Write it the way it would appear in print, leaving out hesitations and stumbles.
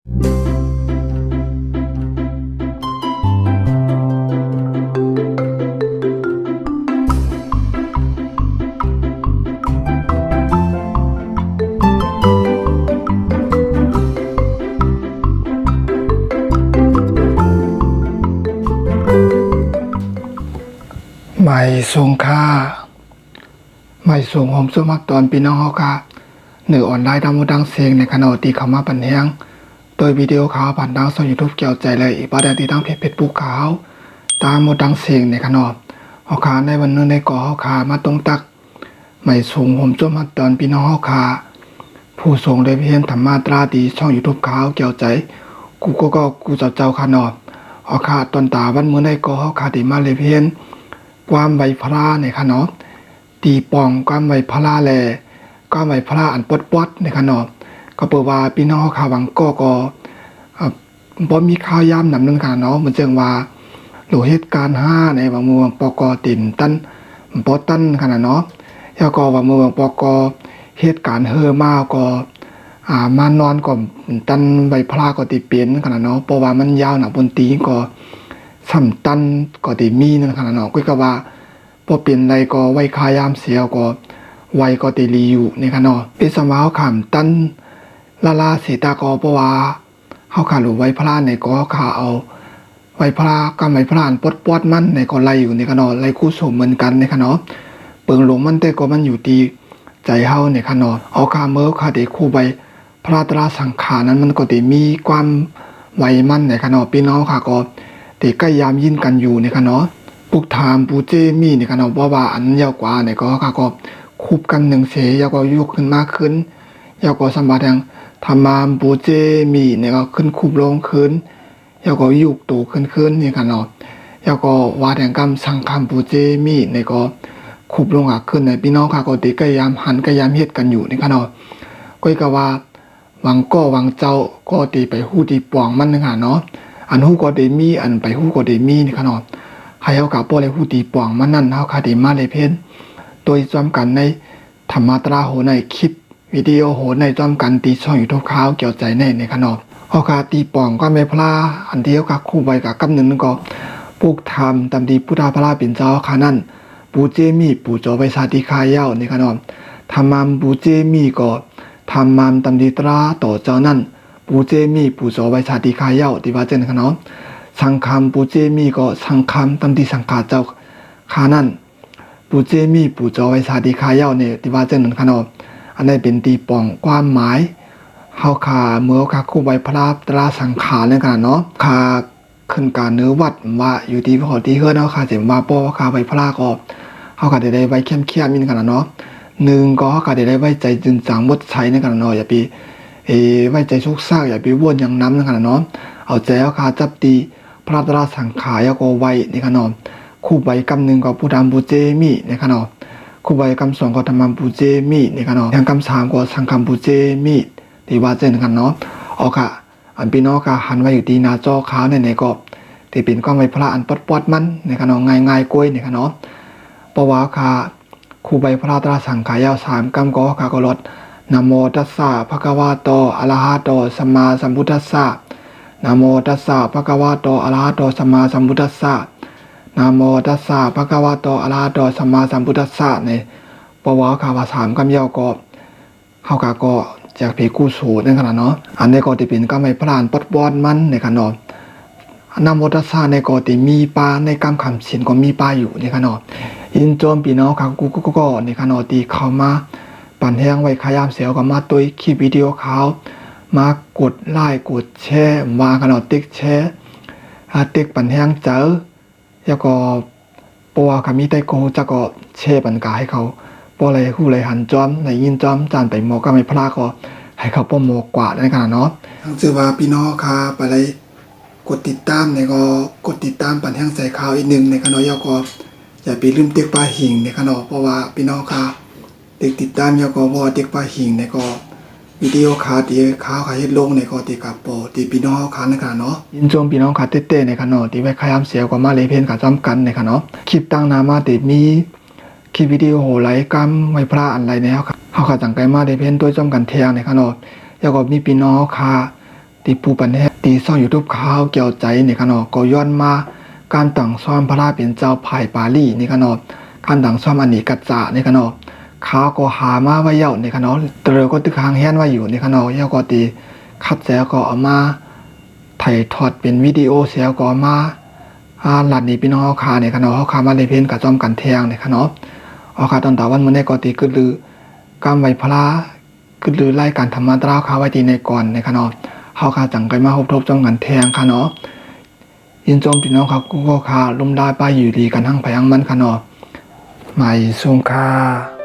ไม่สูงค่าไม่สูงหอมสู้มักตอนพี่น้องเฮาค่ะเหนือออนไลน์ดำดังเสียงในขณะที่เข้ามาปันแฮงโดยวิดีโอข่าวผ่านทางช่อง YouTube เกี่ยวใจเลยอีกประเด็นที่ทั้งเพจFacebookข่าวตามหมดดังเสียงในขณะเฮาค่ะในวันนึงในก่อเฮาค่ะมาตรงตักไม่สูงหอมสู้มักตอนพี่น้องเฮาค่ะผู้ทรงได้เพียรธรรมาตราดีช่อง YouTube ข่าวเกี่ยวใจกูเจ้าค่ะเนาะเฮาค่ะตอนตาวันมื้อในก่อเฮาค่ะได้มาเลยเพียรความไวพระในขณะตีปองความไวพระแลความไวพระอันปดในขณะก็เปิดว่าพี่น้องข่าววังก็บ่มีข่าวยามนำนึงค่ะเนาะเหมือนจังว่าโลเหตุการณ์5ในบางเมืองปกตินตันปตันขนาดเนาะแล้วก็ว่าเมืองปกเหตุการณ์เฮอมาก็มานอนก็ตันไวพระก็ติเป็นขนาดเนาะเพราะว่ามันยาวหนาบนตีก็สำตันก็ได้มีนั่นขนาดเนาะก็ว่าพอเปลี่ยนใดก็ไว้คายามเสียก็ไว้ก็ได้รีอยู่ในขนาดเป็นสมาเฮาขำตันลาเสตากอเพราะว่าเฮาขาหรือไว้พระในก็ขาเอาไว้พระก็ไว้พระอันปดมันในก็ไล่อยู่ในขนาดไล่คู่สมเหมือนกันในขนาดเปิงหลงมันแต่ก็มันอยู่ที่ใจเฮาในขนาดเอาขาเมื่อขาได้คู่ไปพระตราสังขารนั้นมันก็ได้มีความไว้มันในขนาดพี่น้องค่ะก็แต่ก็ยามยินกันอยู่ในขณะปุกถามปูเจมีในขณะว่าอันยาวกว่าในก็คุบกันหนึ่งเสียยาวก็ยุกขึ้นมากขึ้นยาวก็สมบัติอย่างธรรมามปูเจมีเนี่ยก็ขึ้นคุบลงขึ้นยาวก็ยุกตูขึ้นในขณะยาวก็ว่าแห่งกรรมสังคามปูเจมีในก็คุบลงขึ้นในพี่น้องค่ะก็ติก็ยามหันก็ยามเฮ็ดกันอยู่ในขณะก็ว่าวังเจ้าก็ตีไปหู้ตีปองมันนึงเนาะอันฮู้ก็ได้มีอันไปฮู้ก็ได้มีนี่ขนาดให้เฮากับบ่ได้ฮู้ตีป่องมันนั่นเฮาค่ะได้มาเลยเพิ่นโดยจอมกันในธรรมตราโหในคลิปวิดีโอโหในจอมกันตีช่อง YouTube ข่าวเกี่ยวใจในขนาดเฮาค่ะตีป่องก็ไม่พลาอันเดียวกับคู่ไว้กับกำนึงก็ปลูกธรรมตามที่พุทธพระเป็นเจ้าค่ะนั่นปูเจมีปูจอไว้สาธิคายาวในขนาดธรรมามปูเจมีก็ธรรมามตามที่ตราต่อเจ้านั่นปูเจมีปูโจไว้ชาติคายาวที่ว่าเจนขนาดสังคามปูเจมีก็สังคามตามที่สังขาเจ้าขานั่นปูเจมีปูโจไว้ชาติคายาวเนี่ยที่ว่าเจนขนาดอันนี้เป็นตีป่องความหมายเฮาขาเมื่อขาคู่ไว้พระตราสังขารเนี่ยกันเนาะขาขึ้นการเนื้อวัดว่าอยู่ที่พอที่เฮือนเฮาขาเสียมาป้อขาไว้พระก็เฮาขาได้ไว้เข้มๆนี่กันเนาะ1ก็เฮาขาได้ไว้ใจจึงจังหมดใช้ในกันเนาะอย่าไปไว้ใจชุกซากอย่าไปวนอย่างน้ำนั่นขนาดเนาะเอาใจเอาขาจับตีพระตราสังขารก็ไว้ในขนาดคู่ใบกำหนึ่งก็ผู้ดำปูเจมีในขนาดคู่ใบกำสองก็ธรรมปูเจมีในขนาดทางกำสามก็สังคำปูเจมีที่ว่าเจนกันเนาะเอาค่ะอันพี่น้องค่ะหันไว้อยู่ที่หน้าจอขาวในก็ที่เป็นก้อนไว้พระอันปดมันในขนาดง่ายๆกล้วยในขนาดเพราะว่าค่ะคู่ใบพระตราสังขารยาว3กำก็ค่ะก็ลดนะโมตัสสะภะคะวะโตอะระหะโตสัมมาสัมพุทธัสสะนะโมตัสสะภะคะวะโตอะระหะโตสัมมาสัมพุทธัสสะนะโมตัสสะภะคะวะโตอะระหะโตสัมมาสัมพุทธัสสะเนี่ยปวารว่า3กำยาวก็เฮาก็จากเพกุสูตรในขนาดเนาะอันนี้ก็ที่เป็นกำไว้พรานปดบอนมันในขนาดนะโมตัสสะในก็ที่มีปาในกำคำศีลก็มีปาอยู่ในขนาดยินโจมพี่น้องค่ะก็ในขนาดที่เข้ามาปั่นแห้งไว้ขยามเสียวก็มาตัวคลิปวิดีโอข่าวมากดไลค์กดแชร์มาขนาดติ๊กแชร์ติ๊กปั่นแห้งเจอแล้วก็ปัวก็มีแต่โกจะก็แชร์ปันกาให้เขาปัวอะไรหู้อะไรหันจอมในยินจอมจานไปหมอก็ไม่พลาดก็ให้เขาป้อมหมอกว่าในขนาดเนาะถือว่าพี่น้องค่ะไปเลยกดติดตามในก็กดติดตามปั่นแห้งใส่ข่าวอีกหนึ่งในขนาดยาวก็อย่าไปลืมติ๊กปลาหิ่งในขนาดเพราะว่าพี่น้องค่ะเด็กติดตามยาก็พอเด็กปลาหิงในก็วิดีโอข่าวที่ข่าวเฮ็ดลงในก็ติกับโปที่พี่น้องข่าวในกันเนาะยินชมพี่น้องข่าวเต้ๆในกันเนาะที่ไว้ขยามเสียก็มาเลยเพิ่นก็จ้อมกันในกันเนาะคลิปตั้งนามาติมีคลิปวิดีโอหลายกรรมไว้พระอันไรในเฮาก็จังไกมาได้เพิ่นตัวจ้อมกันแทงในกันเนาะแล้วก็มีพี่น้องข่าวท ตีปูปันแฮตีซ่อนอยู่ทุบข้าวเกี่ยวใจนี่ค่ะเนาะก็ย้อนมาการตั้งซ่อมพระราเป็นเจ้าภายปาลีนี่ค่ะเนาะการตั้งซ่อมอันนี้กัจจะนี่ค่ะเนาะข้าวก็หามาไว้เย่านี่ค่ะเนาะเตรก็ตึกหางแฮนไว้อยู่นี่ค่ะเนาะเย่าก็ตีคัดแสก็เอามาถ่ายทอดเป็นวิดีโอเสียก็มาหลัดนี้พี่น้องเฮาคาเนี่ยค่ะเนาะเฮาคามาเลยเพิ่นกับจอมกันแทงเนี่ยค่ะเนาะเอาคาตอนตะวันมื้อนี้ก็ตีกึดลือกำไว้พระกึดลือรายการธรรมะตราคาไว้ที่ในก่อนเนี่ยค่ะเนาะเฮาคาจังไกมาพบทบจอมกันแทงค่ะเนาะยินจมพี่น้องครับกูก็คาลุ่มได้ป้ายอยู่ดีกันทั้งพยังมันค่ะเนาะไม่สูงค่ะ